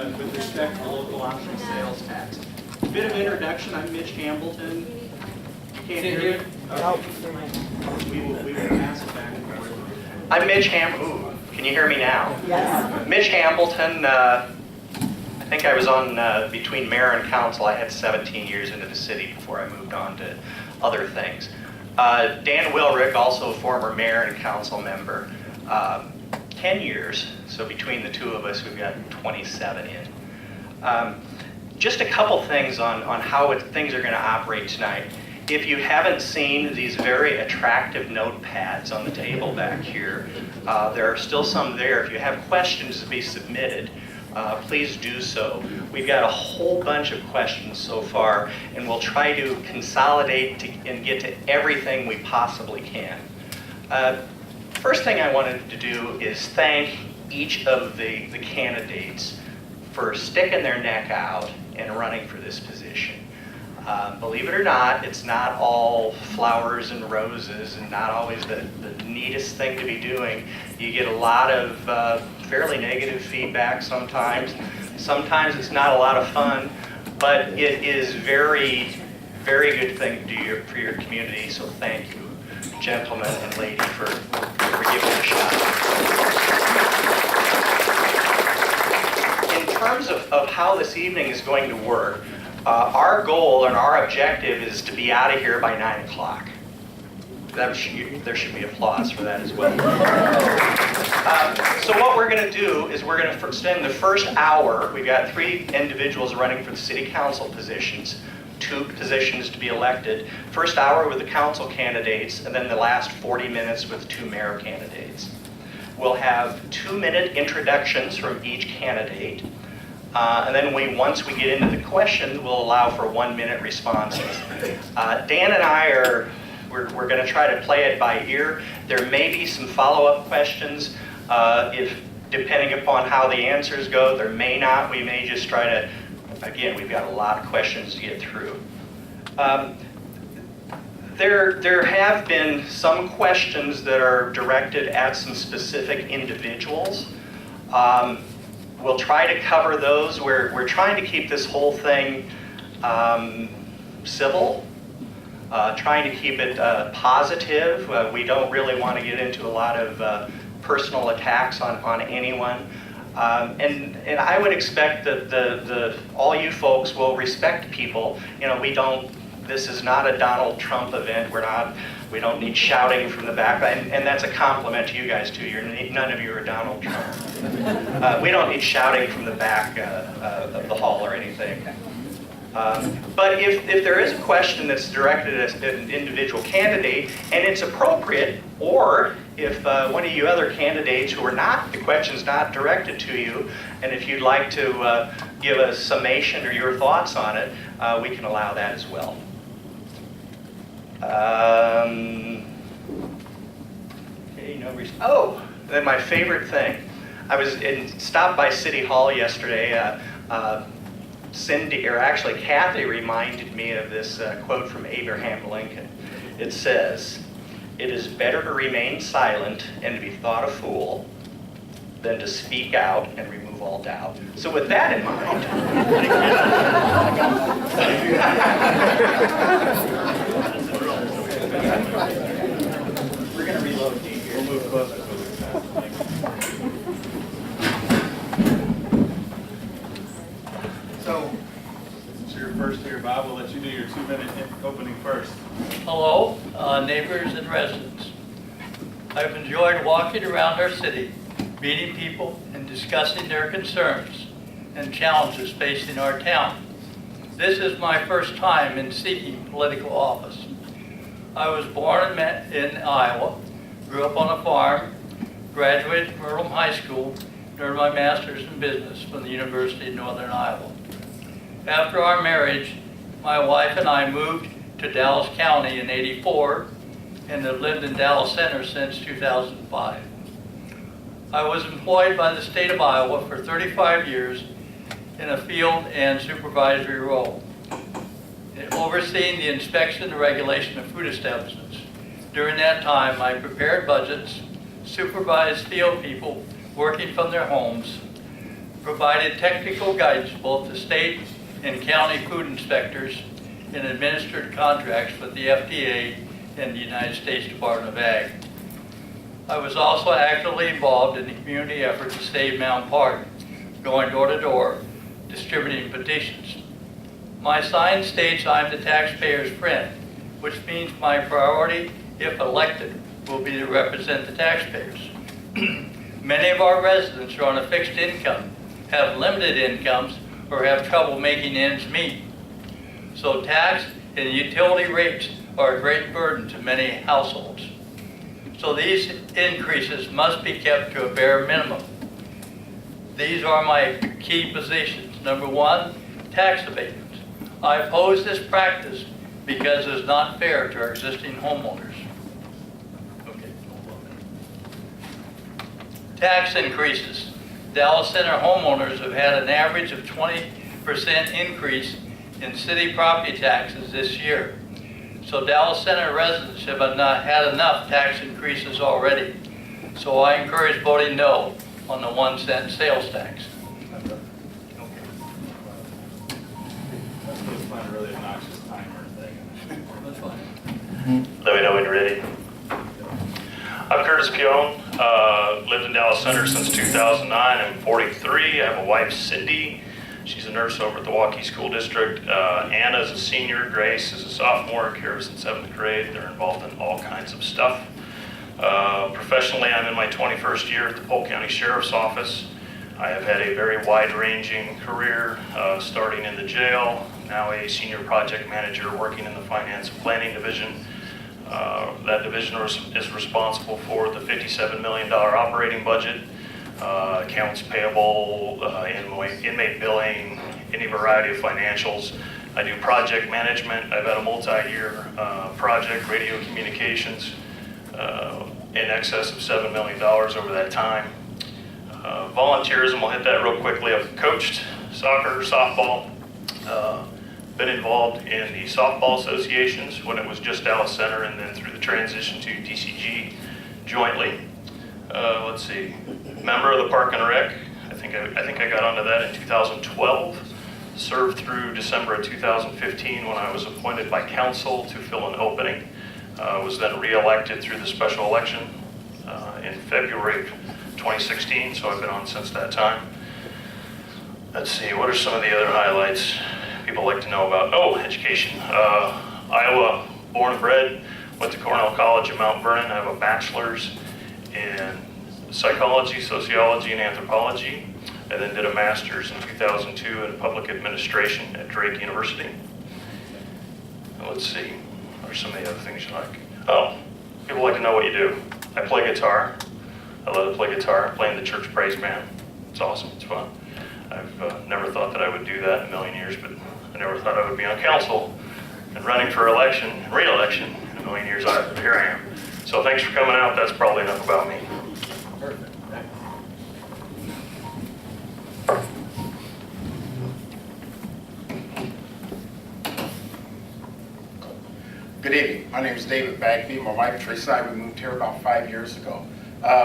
with respect to the local option sales tax. Bit of introduction, I'm Mitch Hambleton. Can't hear me? Okay. We will pass it back and forth. I'm Mitch Hambleton. Can you hear me now? Yes. Mitch Hambleton. I think I was on between mayor and council. I had 17 years into the city before I moved on to other things. Dan Wilrick, also a former mayor and council member, 10 years. So between the two of us, we've got 27 in. Just a couple things on how things are going to operate tonight. If you haven't seen these very attractive notepads on the table back here, there are still some there. If you have questions to be submitted, please do so. We've got a whole bunch of questions so far, and we'll try to consolidate and get to everything we possibly can. First thing I wanted to do is thank each of the candidates for sticking their neck out and running for this position. Believe it or not, it's not all flowers and roses and not always the neatest thing to be doing. You get a lot of fairly negative feedback sometimes. Sometimes it's not a lot of fun, but it is very, very good thing to do for your community. So thank you, gentlemen and lady, for giving it a shot. In terms of how this evening is going to work, our goal and our objective is to be out of here by 9 o'clock. There should be applause for that as well. So what we're going to do is we're going to spend the first hour. We've got 3 individuals running for the city council positions, 2 positions to be elected. First hour with the council candidates, and then the last 40 minutes with 2 mayor candidates. We'll have 2-minute introductions from each candidate. And then once we get into the questions, we'll allow for 1-minute responses. Dan and I we're going to try to play it by ear. There may be some follow-up questions depending upon how the answers go. There may not. We may just try to, again, we've got a lot of questions to get through. There have been some questions that are directed at some specific individuals. We'll try to cover those. We're trying to keep this whole thing civil, trying to keep it positive. We don't really want to get into a lot of personal attacks on anyone. And I would expect that all you folks will respect people. You know, this is not a Donald Trump event. We don't need shouting from the back, and that's a compliment to you guys too. None of you are Donald Trump. We don't need shouting from the back of the hall or anything. But if there is a question that's directed at an individual candidate and it's appropriate, or if one of you other candidates who are not, the question's not directed to you, and if you'd like to give a summation or your thoughts on it, we can allow that as well. Then my favorite thing. I was stopped by City Hall yesterday. Kathy reminded me of this quote from Abraham Lincoln. It says, "It is better to remain silent and to be thought a fool than to speak out and remove all doubt." So with that in mind, we're going to reload D here. We'll move closer. So, since you're first here, Bob, we'll let you do your 2-minute opening first. Hello, neighbors and residents. I've enjoyed walking around our city, meeting people and discussing their concerns and challenges facing our town. This is my first time in seeking political office. I was born in Iowa, grew up on a farm, graduated from Earlham High School, and earned my master's in business from the University of Northern Iowa. After our marriage, my wife and I moved to Dallas County in '84 and have lived in Dallas Center since 2005. I was employed by the state of Iowa for 35 years in a field and supervisory role, overseeing the inspection and regulation of food establishments. During that time, I prepared budgets, supervised field people working from their homes, provided technical guidance both to state and county food inspectors, and administered contracts with the FDA and the United States Department of Ag. I was also actively involved in the community effort to save Mountain Park, going door to door, distributing petitions. My sign states I'm the taxpayer's friend, which means my priority, if elected, will be to represent the taxpayers. Many of our residents are on a fixed income, have limited incomes, or have trouble making ends meet. So tax and utility rates are a great burden to many households. So these increases must be kept to a bare minimum. These are my key positions. Number one, tax abatements. I oppose this practice because it's not fair to our existing homeowners. Okay. Tax increases. Dallas Center homeowners have had an average of 20% increase in city property taxes this year. So Dallas Center residents have not had enough tax increases already. So I encourage voting no on the 1 cent sales tax. Let's find a really obnoxious timer thing. That's fine. Let me know when you're ready. I'm Curtis Pion. Lived in Dallas Center since 2009. I'm 43. I have a wife, Cindy. She's a nurse over at the Waukee School District. Anna's a senior. Grace is a sophomore. Kara's in 7th grade. They're involved in all kinds of stuff. Professionally, I'm in my 21st year at the Polk County Sheriff's Office. I have had a very wide-ranging career, starting in the jail, now a senior project manager working in the Finance and Planning Division. That division is responsible for the $57 million operating budget, accounts payable, inmate billing, any variety of financials. I do project management. I've had a multi-year project, radio communications, in excess of $7 million over that time. Volunteerism, we'll hit that real quickly. I've coached soccer, softball, been involved in the softball associations when it was just Dallas Center, and then through the transition to DCG jointly. Let's see, member of the Park and Rec. I think I got onto that in 2012. Served through December of 2015 when I was appointed by council to fill an opening. Was then re-elected through the special election in February of 2016, so I've been on since that time. Let's see, what are some of the other highlights people like to know about? Oh, education. Iowa, born and bred, went to Cornell College in Mount Vernon. I have a bachelor's in psychology, sociology, and anthropology. I then did a master's in 2002 in public administration at Drake University. Let's see, what are some of the other things you like? Oh, people like to know what you do. I play guitar. I love to play guitar. I play in the church praise band. It's awesome, it's fun. I've never thought that I would do that in a million years, but I never thought I would be on council and running for election and re-election in a million years. Here I am. So thanks for coming out. That's probably enough about me. Perfect. Good evening. My name is David Bagby. My wife Teresa and I, we moved here about 5 years ago.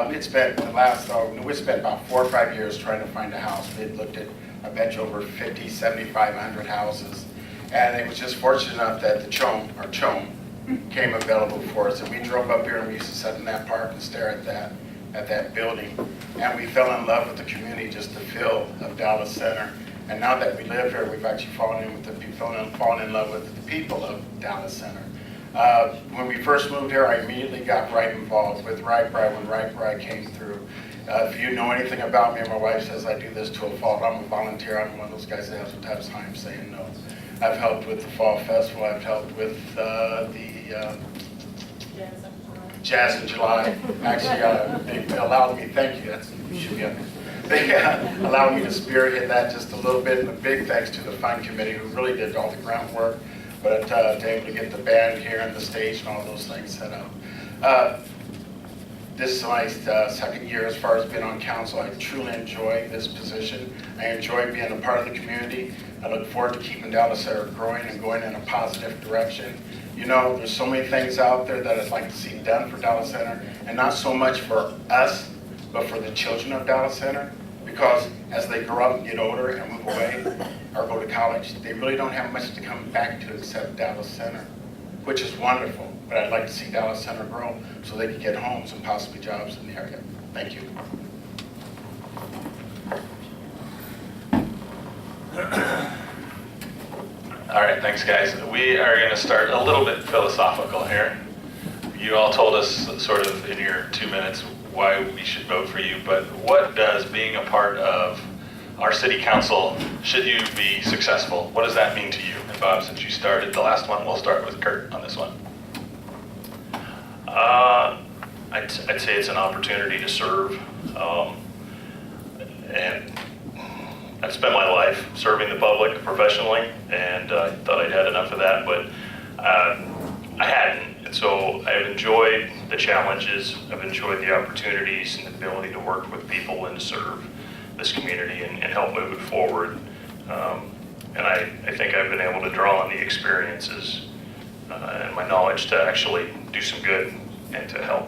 We spent about 4 or 5 years trying to find a house. We had looked at, I bet you, over 50, 7,500 houses. And it was just fortunate enough that the Chome came available for us. And we drove up here and we used to sit in that park and stare at that building. And we fell in love with the community, just the feel of Dallas Center. And now that we live here, we've actually fallen in love with the people of Dallas Center. When we first moved here, I immediately got right involved with Right Bride when Right Bride came through. If you know anything about me, my wife says I do this to a fault. I'm a volunteer. I'm one of those guys that has a tough time saying no. I've helped with the Fall Festival. I've helped with the Jazz in July. Actually, they allowed me, thank you, you should be up there. They allowed me to spearhead that just a little bit, and a big thanks to the fund committee who really did all the groundwork, but to able to get the band here and the stage and all those things set up. This is my second year as far as being on council. I truly enjoy this position. I enjoy being a part of the community. I look forward to keeping Dallas Center growing and going in a positive direction. You know, there's so many things out there that I'd like to see done for Dallas Center, and not so much for us, but for the children of Dallas Center, because as they grow up and get older and move away or go to college, they really don't have much to come back to except Dallas Center, which is wonderful. But I'd like to see Dallas Center grow so they can get homes and possibly jobs in the area. Thank you. All right, thanks guys. We are going to start a little bit philosophical here. You all told us sort of in your 2 minutes why we should vote for you, but what does being a part of our city council, should you be successful, what does that mean to you? And Bob, since you started the last one, we'll start with Curt on this one. I'd say it's an opportunity to serve, and I've spent my life serving the public professionally, and I thought I'd had enough of that, but I hadn't. And so I've enjoyed the challenges, I've enjoyed the opportunities and the ability to work with people and to serve this community and help move it forward. And I think I've been able to draw on the experiences and my knowledge to actually do some good and to help.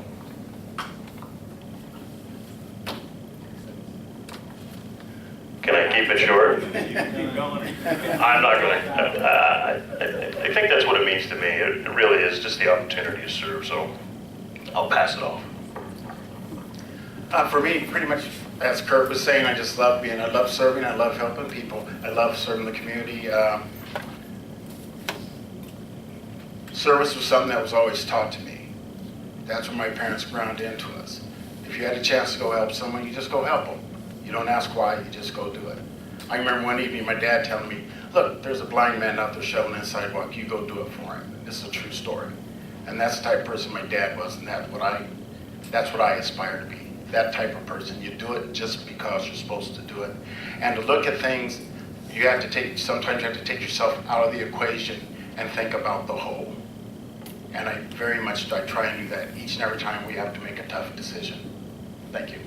Can I keep it short? Keep going. I'm not going to. I think that's what it means to me. It really is just the opportunity to serve, so I'll pass it off. For me, pretty much, as Curt was saying, I just love I love serving, I love helping people, I love serving the community. Service was something that was always taught to me. That's what my parents ground into us. If you had a chance to go help someone, you just go help them. You don't ask why, you just go do it. I remember one evening my dad telling me, look, there's a blind man out there shoveling the sidewalk, you go do it for him. This is a true story. And that's the type of person my dad was, and that's what I aspire to be. That type of person. You do it just because you're supposed to do it. And to look at things, sometimes you have to take yourself out of the equation and think about the whole. And I try and do that each and every time we have to make a tough decision. Thank you.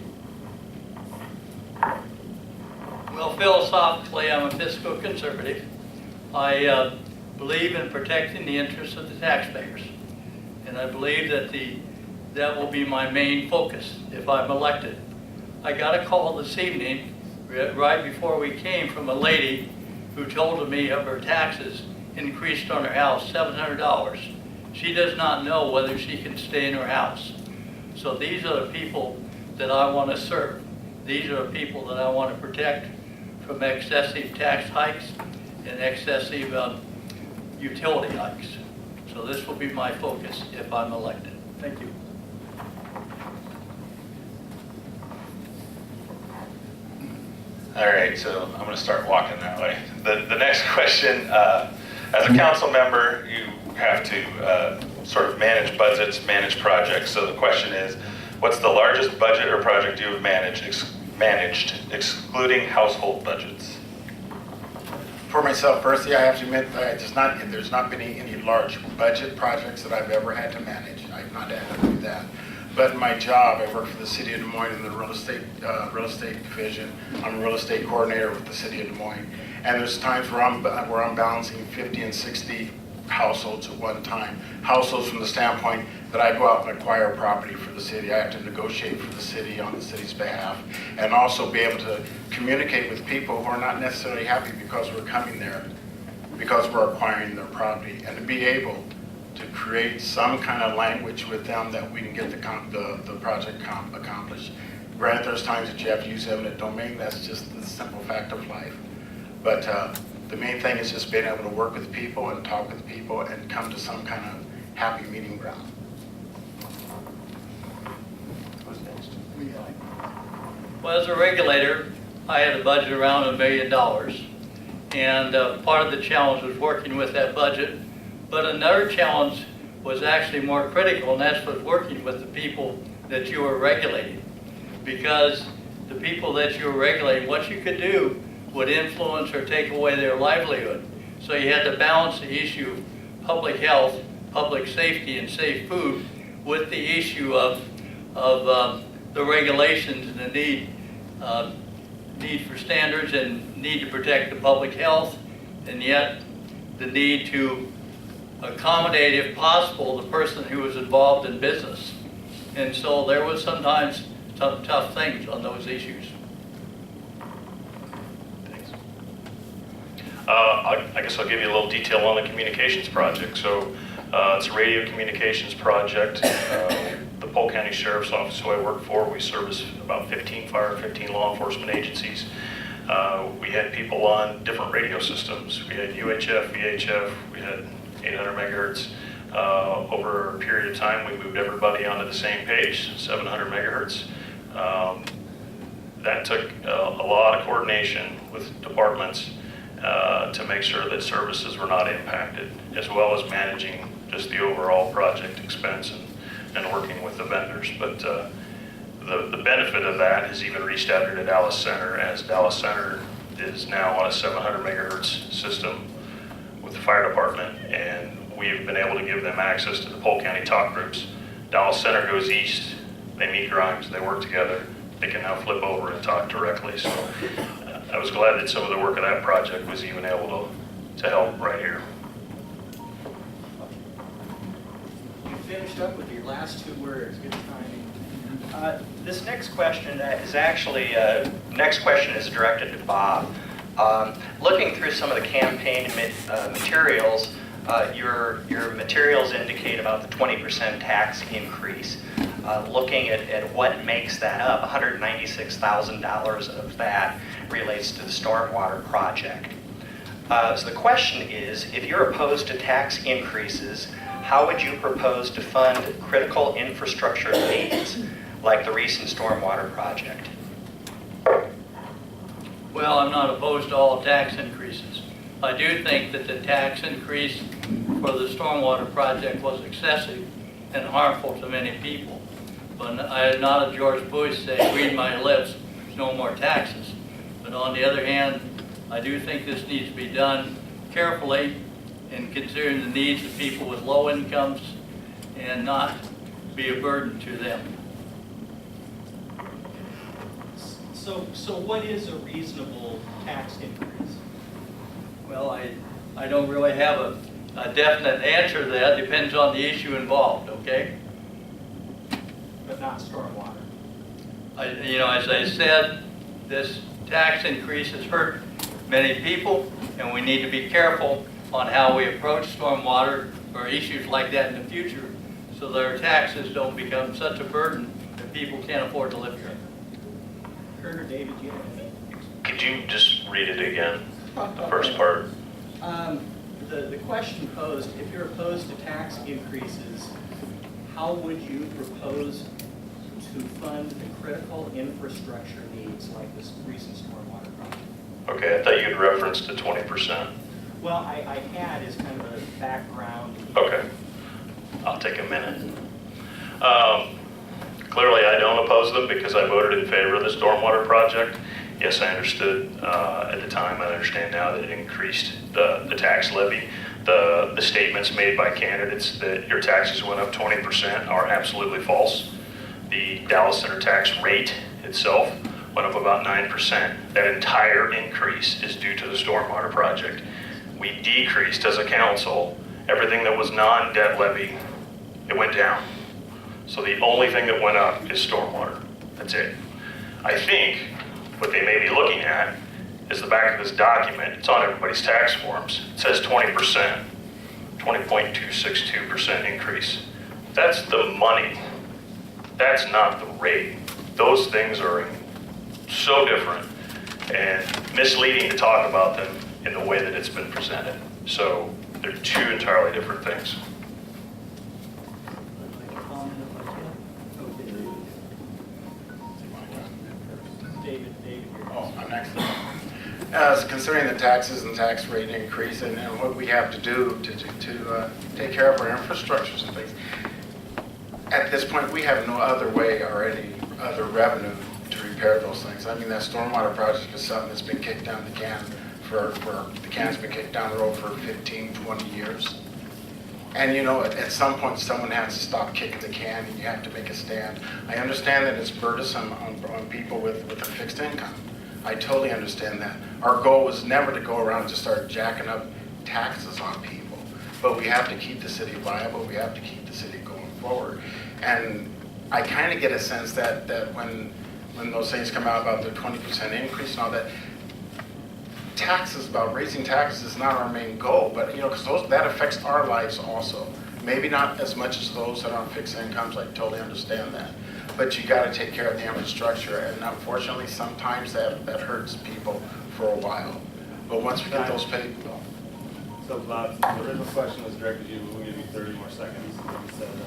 Well, philosophically, I'm a fiscal conservative. I believe in protecting the interests of the taxpayers. And I believe that will be my main focus if I'm elected. I got a call this evening, right before we came, from a lady who told me of her taxes increased on her house $700. She does not know whether she can stay in her house. So these are the people that I want to serve. These are the people that I want to protect from excessive tax hikes and excessive utility hikes. So this will be my focus if I'm elected. Thank you. All right, so I'm going to start walking that way. The next question, as a council member, you have to sort of manage budgets, manage projects. So the question is, what's the largest budget or project you have managed, excluding household budgets? For myself personally, I have to admit that there's not been any large budget projects that I've ever had to manage. I've not had to do that. But in my job, I work for the City of Des Moines in the real estate division. I'm a real estate coordinator with the City of Des Moines. And there's times where I'm balancing 50 and 60 households at one time. Households from the standpoint that I go out and acquire property for the city. I have to negotiate for the city on the city's behalf, and also be able to communicate with people who are not necessarily happy because we're coming there, because we're acquiring their property, and to be able to create some kind of language with them that we can get the project accomplished. Granted, there's times that you have to use eminent domain. That's just the simple fact of life. But the main thing is just being able to work with people and talk with people and come to some kind of happy meeting ground. Who's next? Well, as a regulator, I had a budget around $1 million. And part of the challenge was working with that budget. But another challenge was actually more critical, and that's was working with the people that you were regulating. Because the people that you were regulating, what you could do would influence or take away their livelihood. So you had to balance the issue of public health, public safety, and safe food with the issue of the regulations and the need for standards and need to protect the public health, and yet the need to accommodate, if possible, the person who was involved in business. And so there was sometimes some tough things on those issues. I guess I'll give you a little detail on the communications project. So it's a radio communications project. The Polk County Sheriff's Office, who I work for, we service about 15 fire, 15 law enforcement agencies. We had people on different radio systems. We had UHF, VHF, we had 800 megahertz. Over a period of time, we moved everybody onto the same page, 700 megahertz. That took a lot of coordination with departments to make sure that services were not impacted, as well as managing just the overall project expense and working with the vendors. But the benefit of that has even reached out here to Dallas Center, as Dallas Center is now on a 700 megahertz system with the fire department, and we've been able to give them access to the Polk County talk groups. Dallas Center goes east, they meet Grimes, they work together. They can now flip over and talk directly. So I was glad that some of the work of that project was even able to help right here. You finished up with your last two words. Good timing. This next question is actually, next question is directed to Bob. Looking through some of the campaign materials, your materials indicate about the 20% tax increase. Looking at what makes that up, $196,000 of that relates to the stormwater project. So the question is, if you're opposed to tax increases, how would you propose to fund critical infrastructure needs like the recent stormwater project? Well, I'm not opposed to all tax increases. I do think that the tax increase for the stormwater project was excessive and harmful to many people. But I am not a George Bush saying, read my lips, no more taxes. But on the other hand, I do think this needs to be done carefully and considering the needs of people with low incomes and not be a burden to them. So what is a reasonable tax increase? Well, I don't really have a definite answer to that. Depends on the issue involved, okay? But not stormwater. As I said, this tax increase has hurt many people, and we need to be careful on how we approach stormwater or issues like that in the future, so that our taxes don't become such a burden that people can't afford to live here. Curt or David, do you have any? Could you just read it again, the first part? The question posed, if you're opposed to tax increases, how would you propose to fund the critical infrastructure needs like this recent stormwater project? Okay, I thought you had referenced to 20%. Well, I had as kind of a background. Okay, I'll take a minute. Clearly, I don't oppose them because I voted in favor of the stormwater project. Yes, I understood at the time, I understand now that it increased the tax levy. The statements made by candidates that your taxes went up 20% are absolutely false. The Dallas Center tax rate itself went up about 9%. That entire increase is due to the stormwater project. We decreased as a council everything that was non-debt levy, it went down. So the only thing that went up is stormwater. That's it. I think what they may be looking at is the back of this document. It's on everybody's tax forms. It says 20%, 20.262% increase. That's the money. That's not the rate. Those things are so different and misleading to talk about them in the way that it's been presented. So they're two entirely different things. David, you're Oh, I'm next. As considering the taxes and tax rate increase and what we have to do to take care of our infrastructures and things, at this point, we have no other way or any other revenue to repair those things. I mean, that stormwater project is something that's been kicked down the can the can's been kicked down the road for 15, 20 years. And at some point, someone has to stop kicking the can and you have to make a stand. I understand that it's burdensome on people with a fixed income. I totally understand that. Our goal was never to go around and just start jacking up taxes on people. But we have to keep the city viable. We have to keep the city going forward. And I kind of get a sense that when those things come out about the 20% increase and all that, taxes, about raising taxes is not our main goal, but, you know, because that affects our lives also. Maybe not as much as those that are on fixed incomes, I totally understand that. But you got to take care of the infrastructure, and unfortunately, sometimes that hurts people for a while. But once we get those paid, So Bob, the original question was directed to you, but we'll give you 30 more seconds.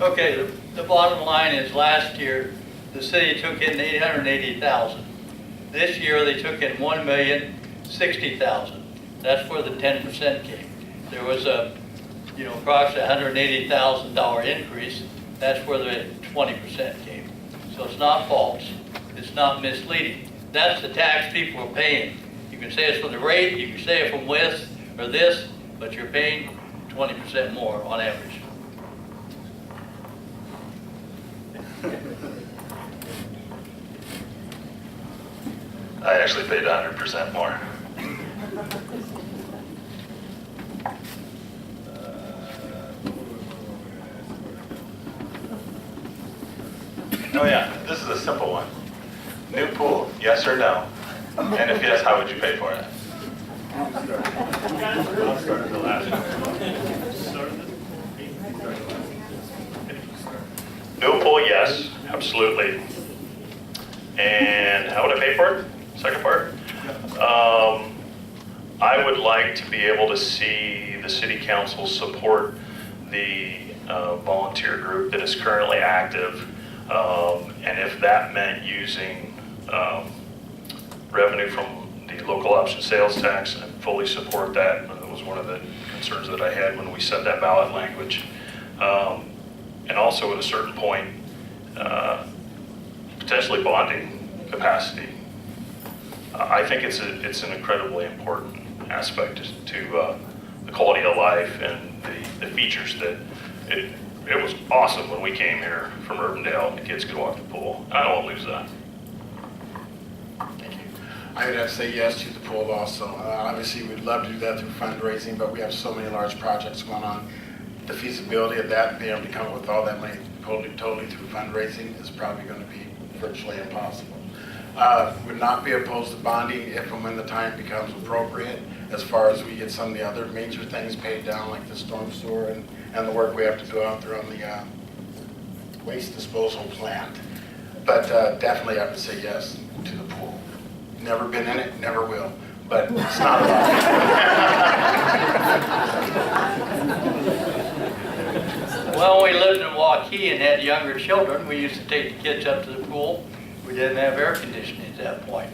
Okay, the bottom line is last year, the city took in 880,000. This year, they took in 1,060,000. That's where the 10% came. There was a, approximately $180,000 increase. That's where the 20% came. So it's not false. It's not misleading. That's the tax people are paying. You can say it's from the rate, you can say it from this or this, but you're paying 20% more on average. I actually paid 100% more. Oh yeah, this is a simple one. New pool, yes or no? And if yes, how would you pay for it? I'll start at the last one. New pool, yes, absolutely. And how would I pay for it? Second part? I would like to be able to see the city council support the volunteer group that is currently active. And if that meant using revenue from the local option sales tax, I fully support that. That was one of the concerns that I had when we set that ballot language. And also at a certain point, potentially bonding capacity. I think it's an incredibly important aspect to the quality of life and the features that it was awesome when we came here from Urbandale and the kids could walk the pool. I don't want to lose that. thank you. I would have to say yes to the pool also. Obviously, we'd love to do that through fundraising, but we have so many large projects going on. The feasibility of that, being able to come up with all that money totally through fundraising is probably going to be virtually impossible. Would not be opposed to bonding if and when the time becomes appropriate, as far as we get some of the other major things paid down, like the storm sewer and the work we have to do out there on the waste disposal plant. But definitely I would say yes to the pool. Never been in it, never will, but it's not about Well, when we lived in Waukee and had younger children, we used to take the kids up to the pool. We didn't have air conditioning at that point.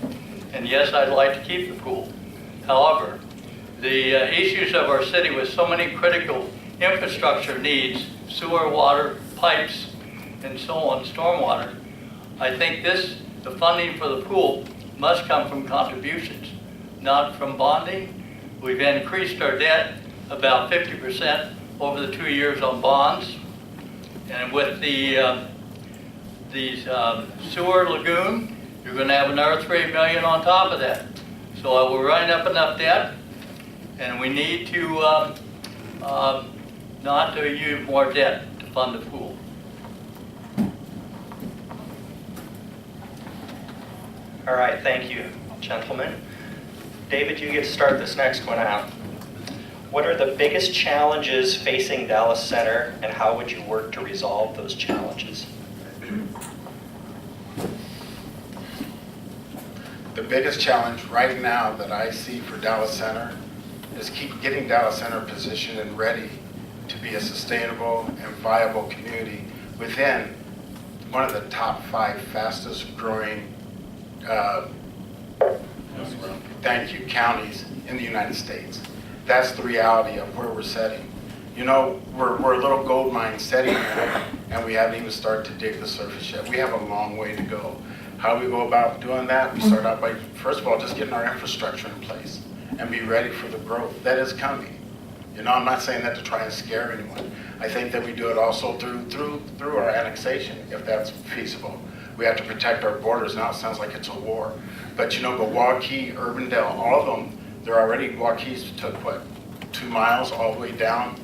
And yes, I'd like to keep the pool. However, the issues of our city with so many critical infrastructure needs, sewer, water, pipes, and so on, stormwater, I think the funding for the pool must come from contributions, not from bonding. We've increased our debt about 50% over the 2 years on bonds. And with the sewer lagoon, you're going to have another $3 million on top of that. So we're running up enough debt, and we need to not to use more debt to fund the pool. All right, thank you, gentlemen. David, you get to start this next one out. What are the biggest challenges facing Dallas Center, and how would you work to resolve those challenges? The biggest challenge right now that I see for Dallas Center is keep getting Dallas Center positioned and ready to be a sustainable and viable community within one of the top 5 fastest growing counties in the United States. That's the reality of where we're setting. You know, we're a little gold mine setting here, and we haven't even started to dig the surface yet. We have a long way to go. How do we go about doing that? We start out by, first of all, just getting our infrastructure in place and be ready for the growth that is coming. You know, I'm not saying that to try and scare anyone. I think that we do it also through our annexation, if that's feasible. We have to protect our borders. Now it sounds like it's a war. But you know, Waukee, Urbandale, all of them, they're already, Waukee's took what, 2 miles all the way down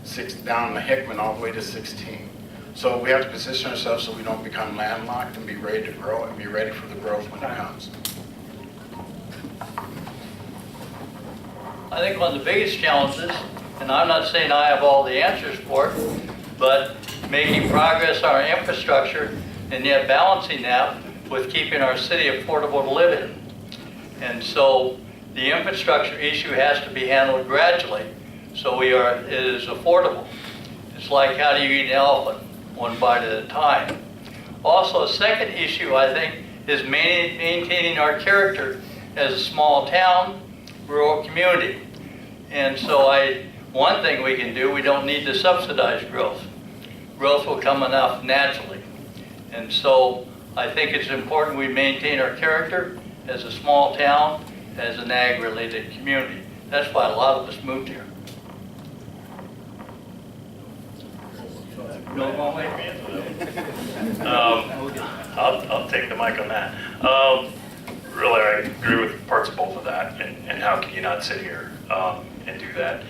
the Hickman all the way to 16. So we have to position ourselves so we don't become landlocked and be ready to grow and be ready for the growth when it comes. I think one of the biggest challenges, and I'm not saying I have all the answers for it, but making progress on our infrastructure and yet balancing that with keeping our city affordable to live in. And so the infrastructure issue has to be handled gradually so it is affordable. It's like, how do you eat an elephant? One bite at a time. Also, a second issue, I think, is maintaining our character as a small town, rural community. And so one thing we can do, we don't need to subsidize growth. Growth will come enough naturally. And so I think it's important we maintain our character as a small town, as an ag-related community. That's why a lot of us moved here. I'll take the mic on that. Really, I agree with parts of both of that, and how can you not sit here and do that?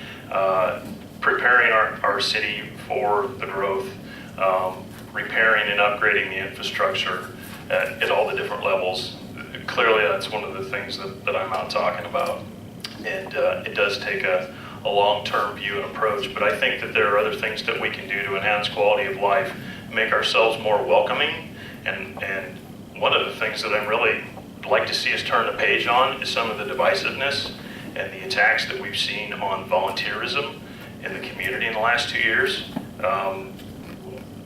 Preparing our city for the growth, repairing and upgrading the infrastructure at all the different levels. Clearly, that's one of the things that I'm out talking about. And it does take a long-term view and approach, but I think that there are other things that we can do to enhance quality of life, make ourselves more welcoming. And one of the things that I'm really like to see us turn the page on is some of the divisiveness and the attacks that we've seen on volunteerism in the community in the last 2 years.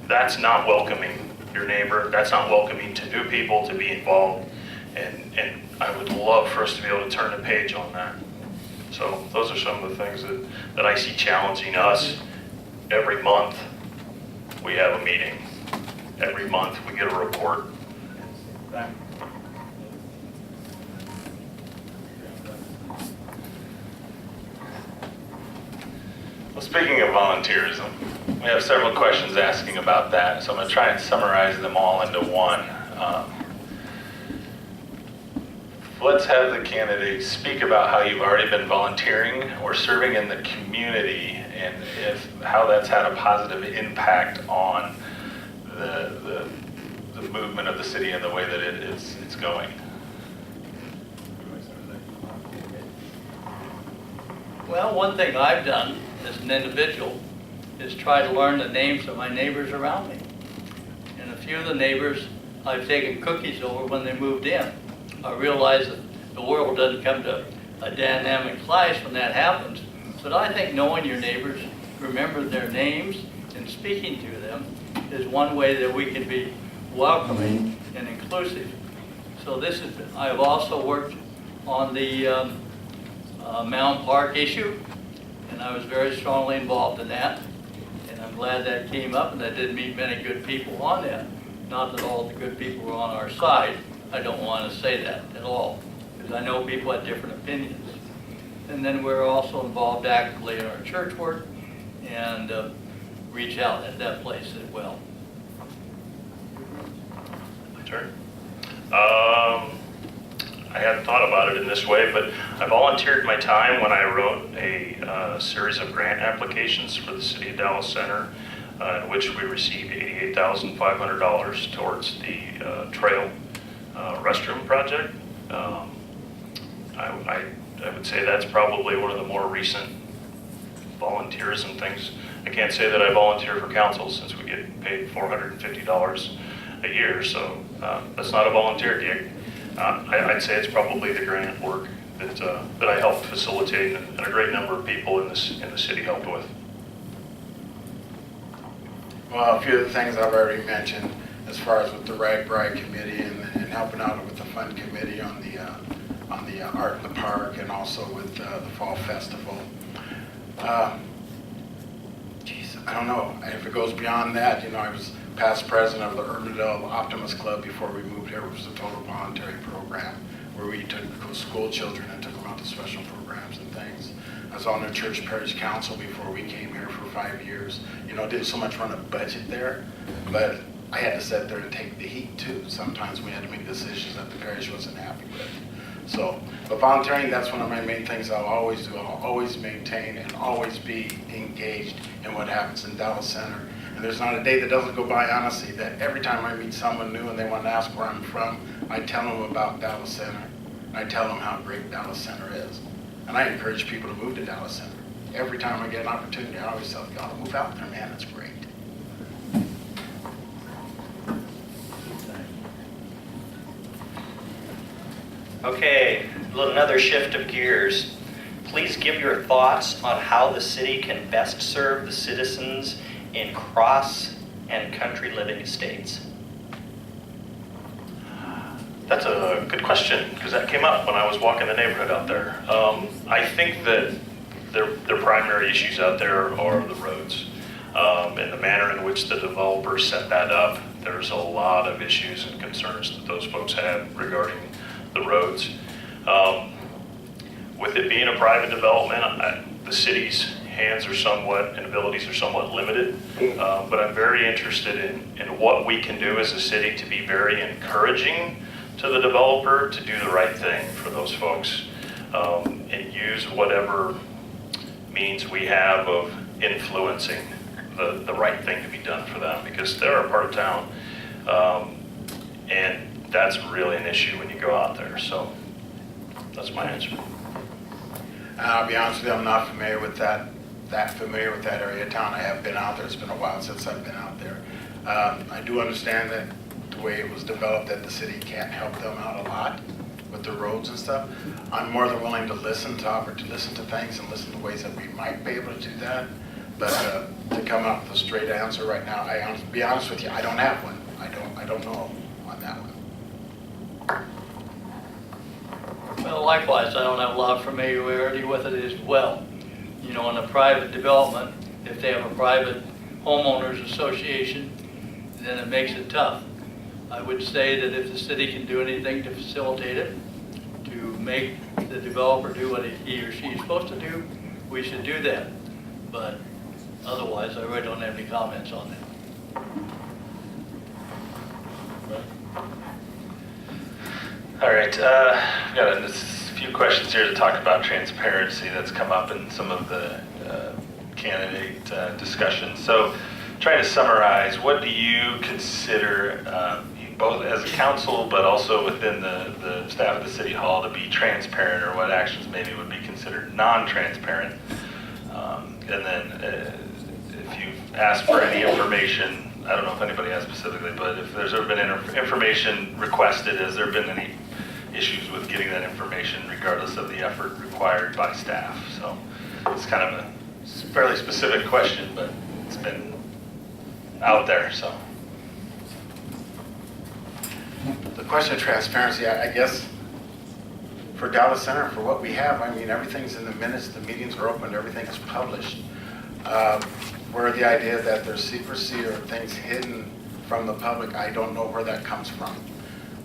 That's not welcoming your neighbor. That's not welcoming to new people to be involved. And I would love for us to be able to turn the page on that. So those are some of the things that I see challenging us. Every month we have a meeting. Every month we get a report. Well, speaking of volunteerism, we have several questions asking about that, so I'm going to try and summarize them all into one. Let's have the candidates speak about how you've already been volunteering or serving in the community, and how that's had a positive impact on the movement of the city and the way that it's going. Well, one thing I've done as an individual is try to learn the names of my neighbors around me. And a few of the neighbors I've taken cookies over when they moved in. I realize that the world doesn't come to a dynamic clash when that happens, but I think knowing your neighbors, remember their names, and speaking to them is one way that we can be welcoming and inclusive. So I've also worked on the Mound Park issue, and I was very strongly involved in that. And I'm glad that came up, and I did meet many good people on that. Not that all the good people were on our side. I don't want to say that at all, because I know people have different opinions. And then we're also involved actively in our church work and reach out at that place as well. Sure. I hadn't thought about it in this way, but I volunteered my time when I wrote a series of grant applications for the City of Dallas Center, in which we received $88,500 towards the trail restroom project. I would say that's probably one of the more recent volunteerism things. I can't say that I volunteer for council since we get paid $450 a year, so that's not a volunteer gig. I'd say it's probably the grant work that I helped facilitate, and a great number of people in the city helped with. Well, a few of the things I've already mentioned, as far as with the Rag Bride Committee and helping out with the Fund Committee on the Art in the Park, and also with the Fall Festival. I don't know if it goes beyond that. I was past president of the Urbandale Optimist Club before we moved here, which was a total voluntary program where we took school children and took them out to special programs and things. I was on the church parish council before we came here for 5 years. Didn't so much run a budget there, but I had to sit there and take the heat too. Sometimes we had to make decisions that the parish wasn't happy with. So, but volunteering, that's one of my main things I'll always do. I'll always maintain and always be engaged in what happens in Dallas Center. And there's not a day that doesn't go by, honestly, that every time I meet someone new and they want to ask where I'm from, I tell them about Dallas Center. I tell them how great Dallas Center is. And I encourage people to move to Dallas Center. Every time I get an opportunity, I always tell y'all to move out there, man, it's great. Okay, another shift of gears. Please give your thoughts on how the city can best serve the citizens in cross and country living estates. That's a good question, because that came up when I was walking the neighborhood out there. I think that their primary issues out there are the roads. And the manner in which the developer set that up, there's a lot of issues and concerns that those folks have regarding the roads. With it being a private development, the city's hands are somewhat, and abilities are somewhat limited. But I'm very interested in what we can do as a city to be very encouraging to the developer to do the right thing for those folks, and use whatever means we have of influencing the right thing to be done for them, because they're a part of town. And that's really an issue when you go out there. So that's my answer. I'll be honest with you, I'm not familiar with that area of town. I have been out there. It's been a while since I've been out there. I do understand that the way it was developed, that the city can't help them out a lot with the roads and stuff. I'm more than willing to listen to things and listen to ways that we might be able to do that. But to come up with a straight answer right now, be honest with you, I don't have one. I don't know on that one. Well, likewise, I don't have a lot of familiarity with it as well. You know, in a private development, if they have a private homeowners association, then it makes it tough. I would say that if the city can do anything to facilitate it, to make the developer do what he or she is supposed to do, we should do that. But otherwise, I really don't have any comments on that. All right, I've got a few questions here to talk about transparency that's come up in some of the candidate discussions. So trying to summarize, what do you consider, both as a council but also within the staff of the city hall, to be transparent, or what actions maybe would be considered non-transparent? And then if you've asked for any information, I don't know if anybody has specifically, but if there's ever been information requested, has there been any issues with getting that information regardless of the effort required by staff? So it's kind of a fairly specific question, but it's been out there, so. The question of transparency, I guess, for Dallas Center, for what we have, I mean, everything's in the minutes, the meetings are open, everything is published. Where the idea that there's secrecy or things hidden from the public, I don't know where that comes from.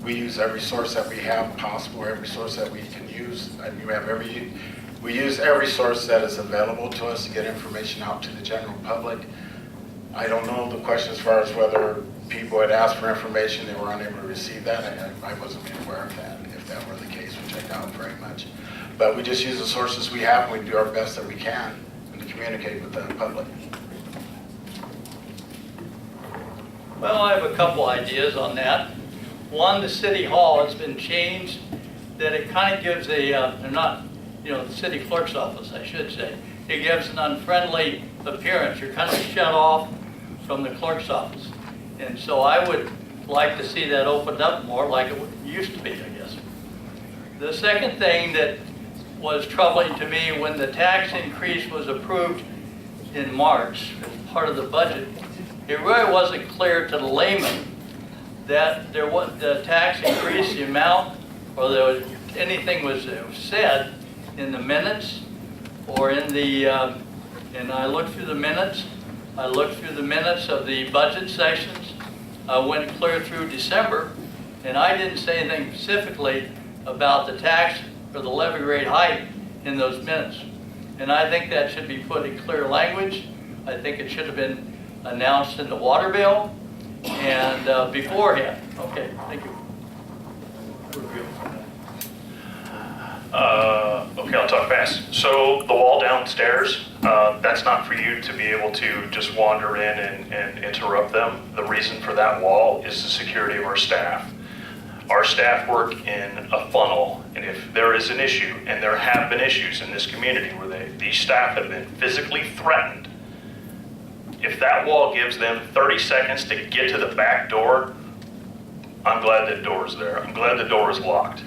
We use every source that we have possible, every source that we can use. I mean, we use every source that is available to us to get information out to the general public. I don't know the question as far as whether people had asked for information, they were unable to receive that. I wasn't made aware of that, if that were the case, which I doubt very much. But we just use the sources we have, and we do our best that we can to communicate with the public. Well, I have a couple ideas on that. One, the city hall has been changed, that it kind of gives the city clerk's office, I should say. It gives an unfriendly appearance. You're kind of shut off from the clerk's office. And so I would like to see that opened up more like it used to be, I guess. The second thing that was troubling to me when the tax increase was approved in March as part of the budget, it really wasn't clear to the layman that there was the tax increase, the amount, or there was anything was said in the minutes or in the, and I looked through the minutes. I looked through the minutes of the budget sessions. I went clear through December, and I didn't say anything specifically about the tax or the levy rate hike in those minutes. And I think that should be put in clear language. I think it should have been announced in the water bill and beforehand. Okay, thank you. Okay, I'll talk fast. So the wall downstairs, that's not for you to be able to just wander in and interrupt them. The reason for that wall is the security of our staff. Our staff work in a funnel, and if there is an issue, and there have been issues in this community where these staff have been physically threatened, if that wall gives them 30 seconds to get to the back door, I'm glad that door is there. I'm glad the door is locked.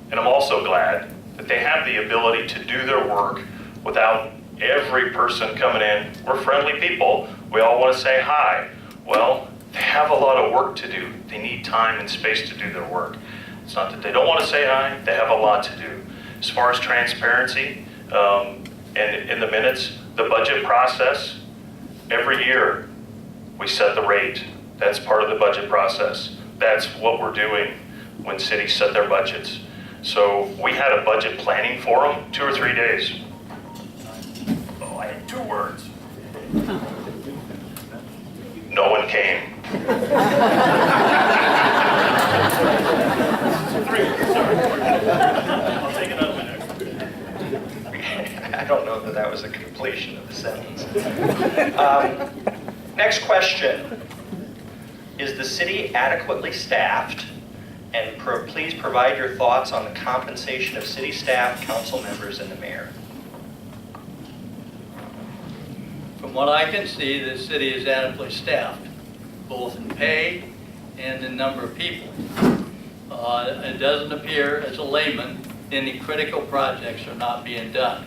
And I'm also glad that they have the ability to do their work without every person coming in. We're friendly people. We all want to say hi. Well, they have a lot of work to do. They need time and space to do their work. It's not that they don't want to say hi. They have a lot to do. As far as transparency, and in the minutes, the budget process, every year we set the rate. That's part of the budget process. That's what we're doing when cities set their budgets. So we had a budget planning forum, 2 or 3 days. Oh, I had 2 words. No one came. 3, sorry. I'll take it up next. I don't know that that was a completion of the sentence. Next question. Is the city adequately staffed? And please provide your thoughts on the compensation of city staff, council members, and the mayor. From what I can see, the city is adequately staffed, both in pay and in number of people. It doesn't appear, as a layman, any critical projects are not being done.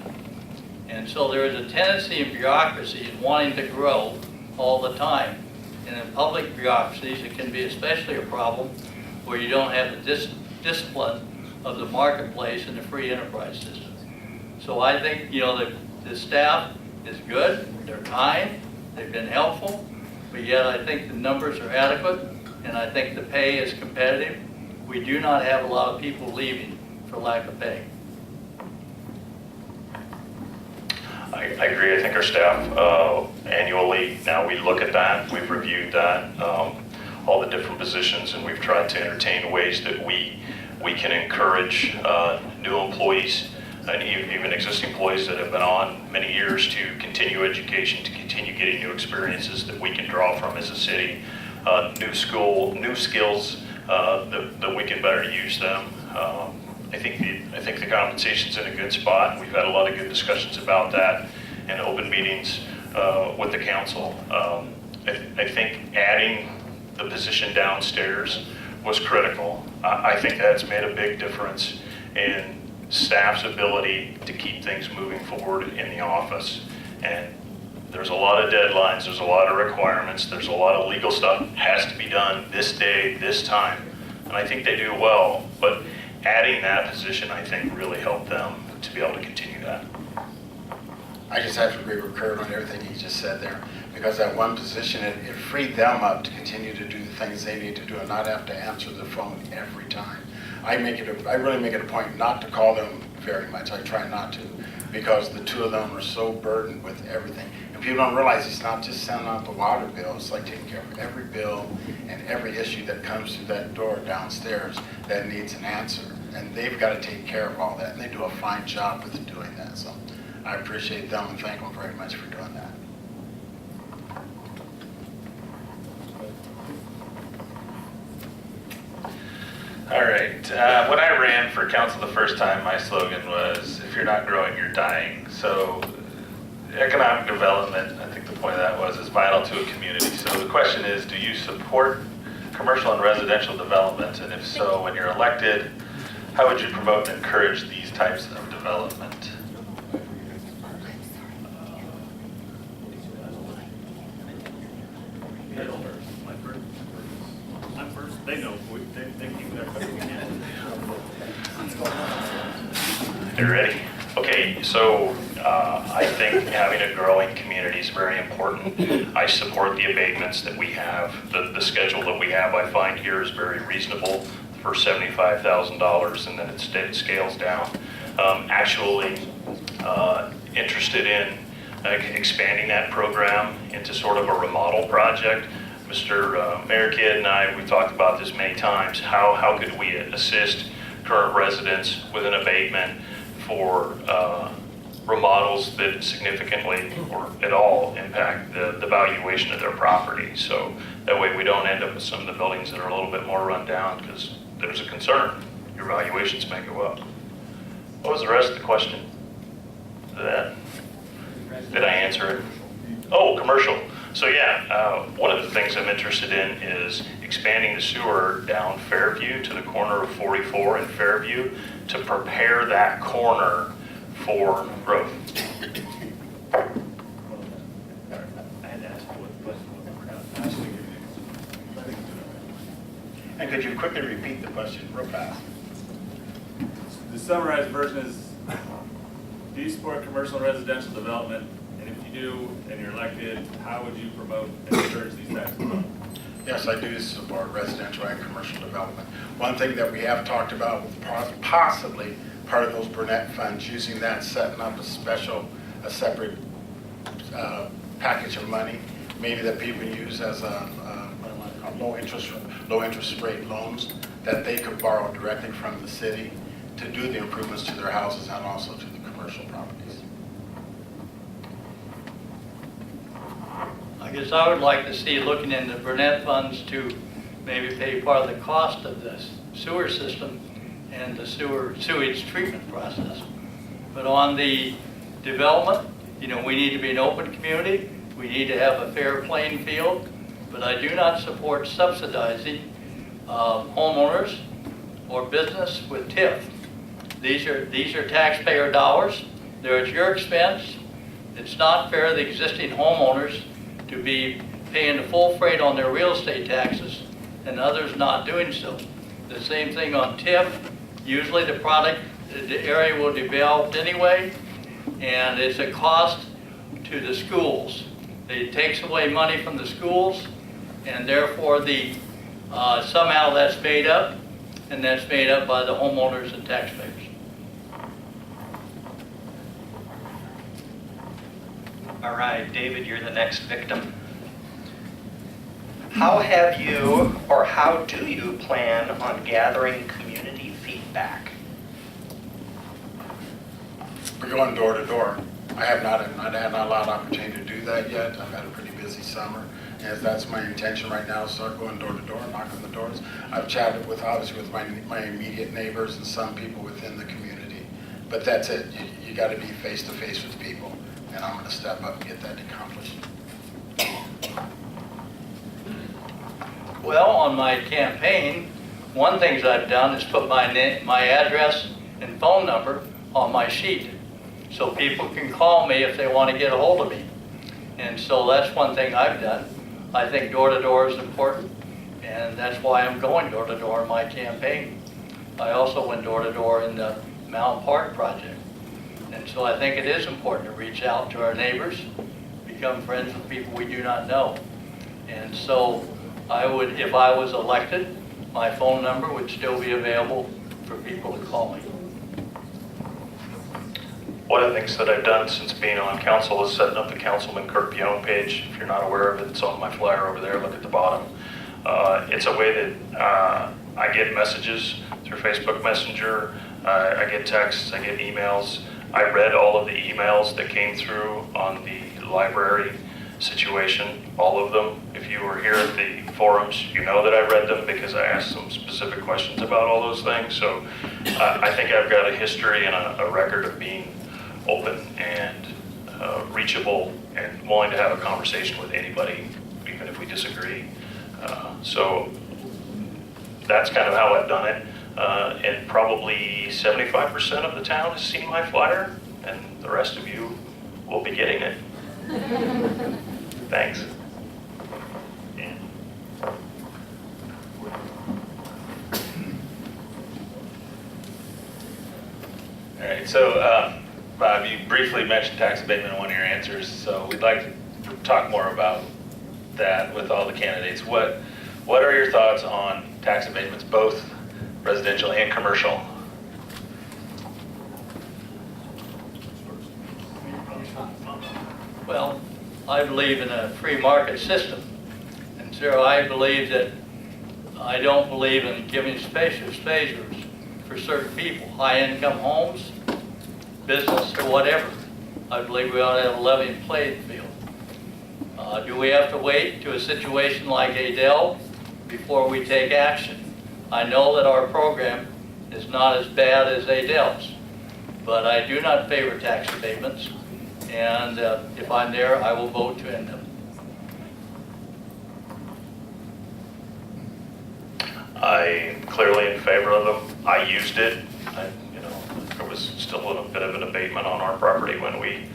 And so there is a tendency in bureaucracies wanting to grow all the time. And in public bureaucracies, it can be especially a problem where you don't have the discipline of the marketplace and the free enterprise system. So I think, the staff is good, they're kind, they've been helpful, but yet I think the numbers are adequate, and I think the pay is competitive. We do not have a lot of people leaving for lack of pay. I agree. I think our staff annually, now we look at that, we've reviewed that, all the different positions, and we've tried to entertain ways that we can encourage new employees and even existing employees that have been on many years to continue education, to continue getting new experiences that we can draw from as a city, new skills that we can better use them. I think the compensation's in a good spot. We've had a lot of good discussions about that in open meetings with the council. I think adding the position downstairs was critical. I think that's made a big difference in staff's ability to keep things moving forward in the office. And there's a lot of deadlines, there's a lot of requirements, there's a lot of legal stuff has to be done this day, this time. And I think they do well, but adding that position, I think, really helped them to be able to continue that. I just have to agree with Curt on everything he just said there, because that one position, it freed them up to continue to do the things they need to do and not have to answer the phone every time. I really make it a point not to call them very much. I try not to, because the two of them are so burdened with everything. And people don't realize it's not just sending out the water bill, it's like taking care of every bill and every issue that comes through that door downstairs that needs an answer. And they've got to take care of all that, and they do a fine job with doing that. So I appreciate them and thank them very much for doing that. All right. When I ran for council the first time, my slogan was, if you're not growing, you're dying. So economic development, I think the point of that was, is vital to a community. So the question is, do you support commercial and residential development? And if so, when you're elected, how would you promote and encourage these types of development? I'm first. They know. They keep that quick. You ready? Okay, so I think having a growing community is very important. I support the abatements that we have. The schedule that we have, I find here, is very reasonable for $75,000, and then it scales down. Actually interested in expanding that program into sort of a remodel project. Mr. Mayor Kidd and I, we've talked about this many times. How could we assist current residents with an abatement for remodels that significantly or at all impact the valuation of their property? So that way we don't end up with some of the buildings that are a little bit more run down, because there's a concern. Your valuations may go up. What was the rest of the question? Did I answer it? Oh, commercial. So yeah, one of the things I'm interested in is expanding the sewer down Fairview to the corner of 44 and Fairview to prepare that corner for growth. I had to ask what the question was. And could you quickly repeat the question real fast? The summarized version is, do you support commercial and residential development? And if you do, and you're elected, how would you promote and encourage these types of development? Yes, I do support residential and commercial development. One thing that we have talked about with possibly part of those Burnett funds, using that, setting up a separate package of money, maybe that people use as a low interest rate loans that they could borrow directly from the city to do the improvements to their houses and also to the commercial properties. I guess I would like to see looking into Burnett funds to maybe pay part of the cost of this sewer system and the sewage treatment process. But on the development, we need to be an open community. We need to have a fair playing field. But I do not support subsidizing homeowners or business with TIF. These are taxpayer dollars. They're at your expense. It's not fair to the existing homeowners to be paying the full freight on their real estate taxes and others not doing so. The same thing on TIF. Usually the area will develop anyway, and it's a cost to the schools. It takes away money from the schools, and therefore somehow that's made up, and that's made up by the homeowners and taxpayers. All right, David, you're the next victim. How have you, or how do you plan on gathering community feedback? We're going door to door. I have not had a lot of opportunity to do that yet. I've had a pretty busy summer, and that's my intention right now, start going door to door, knock on the doors. I've chatted with my immediate neighbors and some people within the community, but that's it. You got to be face to face with people, and I'm going to step up and get that accomplished. Well, on my campaign, one thing I've done is put my address and phone number on my sheet so people can call me if they want to get a hold of me. And so that's one thing I've done. I think door-to-door is important, and that's why I'm going door-to-door in my campaign. I also went door-to-door in the Mountain Park project. And so I think it is important to reach out to our neighbors, become friends with people we do not know. And so I would, if I was elected, my phone number would still be available for people to call me. One of the things that I've done since being on council is setting up the Councilman Curt Pion page. If you're not aware of it, it's on my flyer over there. Look at the bottom. It's a way that I get messages through Facebook Messenger. I get texts, I get emails. I read all of the emails that came through on the library situation, all of them. If you were here at the forums, you know that I read them because I asked some specific questions about all those things. So I think I've got a history and a record of being open and reachable and willing to have a conversation with anybody, even if we disagree. So that's kind of how I've done it. And probably 75% of the town has seen my flyer, and the rest of you will be getting it. Thanks. Yeah. All right, so Bob, you briefly mentioned tax abatement in one of your answers, so we'd like to talk more about that with all the candidates. What are your thoughts on tax abatements, both residential and commercial? Well, I believe in a free market system. And so I believe that I don't believe in giving special favors for certain people, high-income homes, business, or whatever. I believe we ought to have a level playing field. Do we have to wait to a situation like Adele before we take action? I know that our program is not as bad as Adele's, but I do not favor tax abatements, and if I'm there, I will vote to end them. I'm clearly in favor of them. I used it. There was still a bit of an abatement on our property when we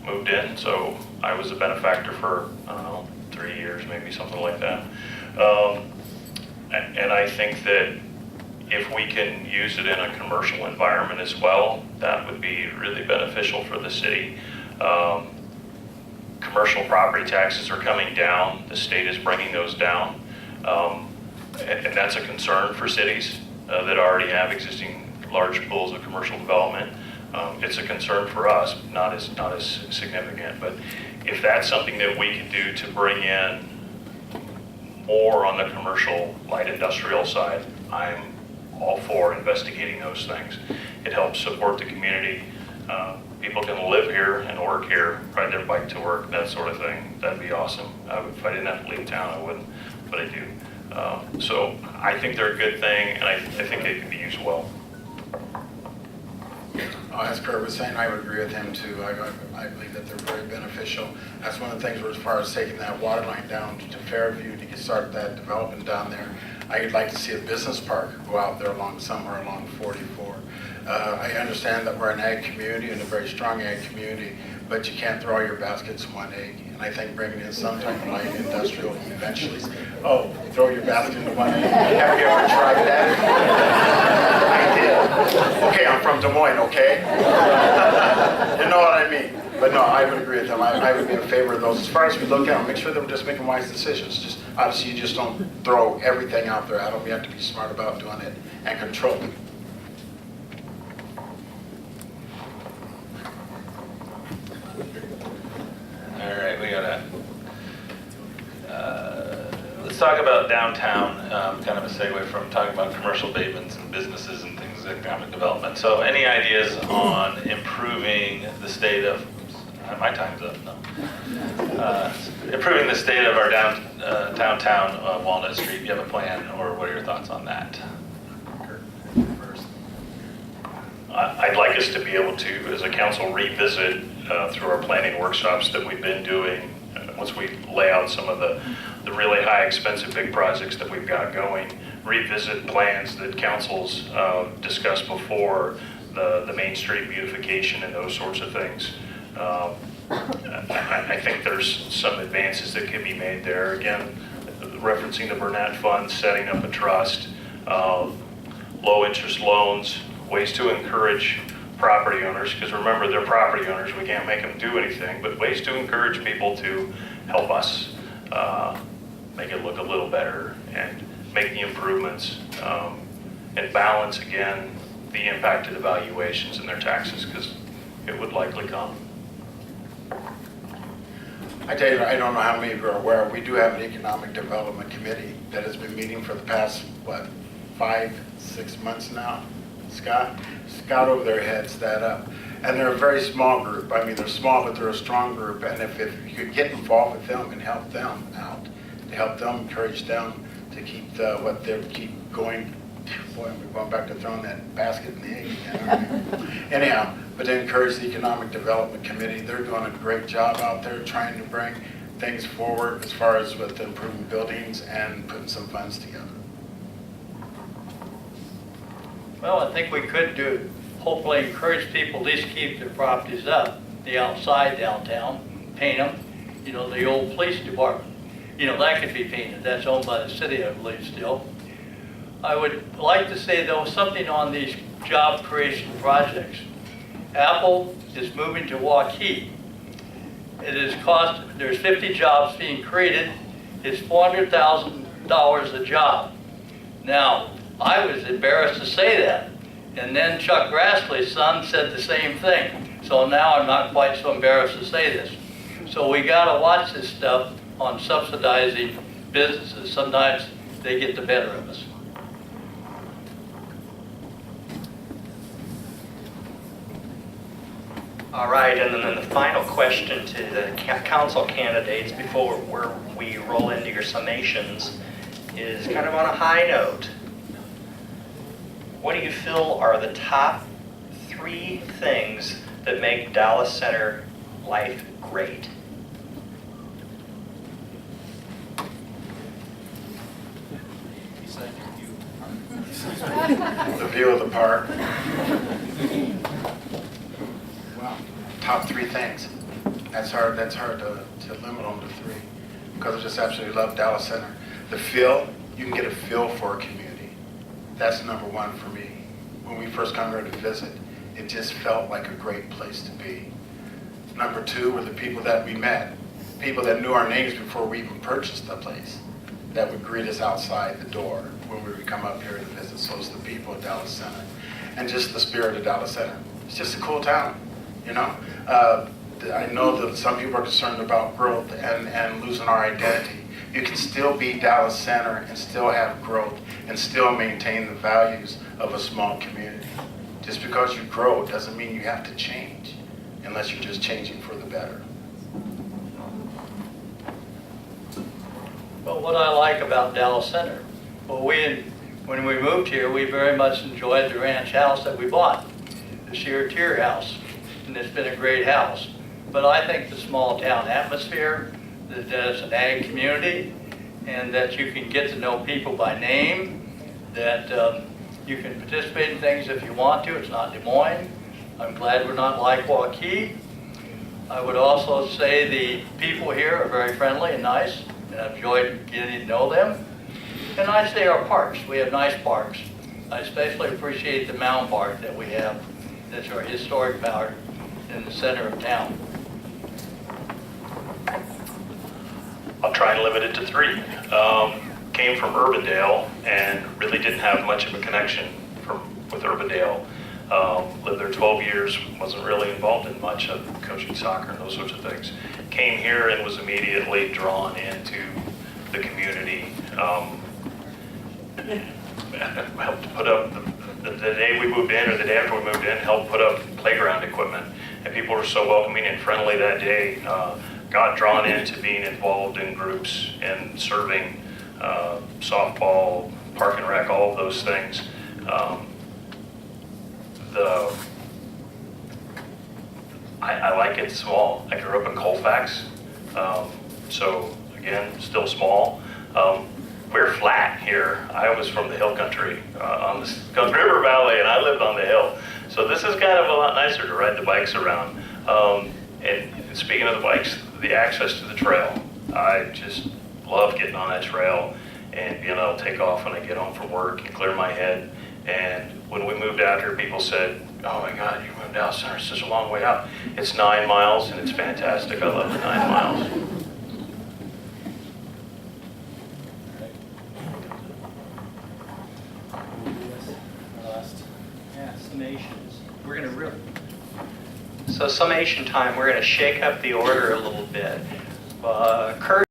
moved in, so I was a benefactor for, I don't know, 3 years, maybe something like that. And I think that if we can use it in a commercial environment as well, that would be really beneficial for the city. Commercial property taxes are coming down. The state is bringing those down. And that's a concern for cities that already have existing large pools of commercial development. It's a concern for us, not as significant. But if that's something that we can do to bring in more on the commercial light industrial side, I'm all for investigating those things. It helps support the community. People can live here and work here, ride their bike to work, that sort of thing. That'd be awesome. If I didn't have to leave town, I wouldn't, but I do. So I think they're a good thing, and I think they can be used well. As Curt was saying, I would agree with him too. I believe that they're very beneficial. That's one of the things as far as taking that water line down to Fairview to start that development down there. I'd like to see a business park go out there somewhere along 44. I understand that we're an ag community and a very strong ag community, but you can't throw all your baskets in one egg. And I think bringing in some type of light industrial eventually. Oh, throw your basket into one egg. Have you ever tried that? I did. Okay, I'm from Des Moines, okay? You know what I mean? But no, I would agree with them. I would be in favor of those. As far as we look at them, make sure that we're just making wise decisions. Obviously, you just don't throw everything out there. We have to be smart about doing it and control it. All right, we gotta, let's talk about downtown, kind of a segue from talking about commercial abatements and businesses and things, economic development. So any ideas on improving the state of, my time's up, no. Improving the state of our downtown Walnut Street, do you have a plan, or what are your thoughts on that? First. I'd like us to be able to, as a council, revisit through our planning workshops that we've been doing, once we lay out some of the really high expensive big projects that we've got going, revisit plans that councils discussed before, the Main Street beautification and those sorts of things. I think there's some advances that can be made there. Again, referencing the Burnett Fund, setting up a trust, low interest loans, ways to encourage property owners, because remember, they're property owners, we can't make them do anything, but ways to encourage people to help us make it look a little better and make the improvements and balance, again, the impact of the valuations and their taxes, because it would likely come. I tell you, I don't know how many of you are aware, we do have an economic development committee that has been meeting for the past, 5-6 months now. Scott over there heads that up. And they're a very small group. I mean, they're small, but they're a strong group. And if you could get involved with them and help them out, to help them, encourage them to keep what they keep going. Boy, we're going back to throwing that basket in the egg again, aren't we? Anyhow, but to encourage the Economic Development Committee, they're doing a great job out there trying to bring things forward as far as with improving buildings and putting some funds together. Well, I think we could hopefully encourage people to at least keep their properties up, the outside downtown, paint them, the old police department. That could be painted. That's owned by the city, I believe, still. I would like to say, though, something on these job creation projects. Apple is moving to Waukee. There's 50 jobs being created. It's $400,000 a job. Now, I was embarrassed to say that. And then Chuck Grassley's son said the same thing. So now I'm not quite so embarrassed to say this. So we gotta watch this stuff on subsidizing businesses. Sometimes they get the better of us. All right, and then the final question to the council candidates before we roll into your summations is kind of on a high note. what do you feel are the top 3 things that make Dallas Center life great? The view of the park. Wow, top 3 things. That's hard to limit them to 3, because I just absolutely love Dallas Center. The feel, you can get a feel for a community. That's number 1 for me. When we first come here to visit, it just felt like a great place to be. Number 2 were the people that we met, people that knew our names before we even purchased the place, that would greet us outside the door when we would come up here to visit. So it's the people at Dallas Center, and just the spirit of Dallas Center. It's just a cool town, you know. I know that some people are concerned about growth and losing our identity. You can still be Dallas Center and still have growth and still maintain the values of a small community. Just because you grow doesn't mean you have to change, unless you're just changing for the better. But what I like about Dallas Center, well, when we moved here, we very much enjoyed the ranch house that we bought, the Sheer Tier house, and it's been a great house. But I think the small town atmosphere, that there's an ag community, and that you can get to know people by name, that you can participate in things if you want to. It's not Des Moines. I'm glad we're not like Waukee. I would also say the people here are very friendly and nice, and I've enjoyed getting to know them. And I say our parks, we have nice parks. I especially appreciate the Mound Park that we have, that's our historic park in the center of town. I'll try and limit it to 3. Came from Urbandale and really didn't have much of a connection with Urbandale. Lived there 12 years, wasn't really involved in much of coaching soccer and those sorts of things. Came here and was immediately drawn into the community. Helped put up, the day we moved in or the day after we moved in, helped put up playground equipment. And people were so welcoming and friendly that day. Got drawn into being involved in groups and serving softball, park and rec, all of those things. I like it small. I grew up in Colfax, so again, still small. We're flat here. I was from the hill country on the Skunk River Valley, and I lived on the hill. So this is kind of a lot nicer to ride the bikes around. And speaking of the bikes, the access to the trail. I just love getting on that trail and being able to take off when I get home from work and clear my head. And when we moved out here, people said, "Oh my God, you moved out Center, it's such a long way out." It's 9 miles and it's fantastic. I love the 9 miles. Yeah, summations. We're going to really, So summation time, we're going to shake up the order a little bit. Curt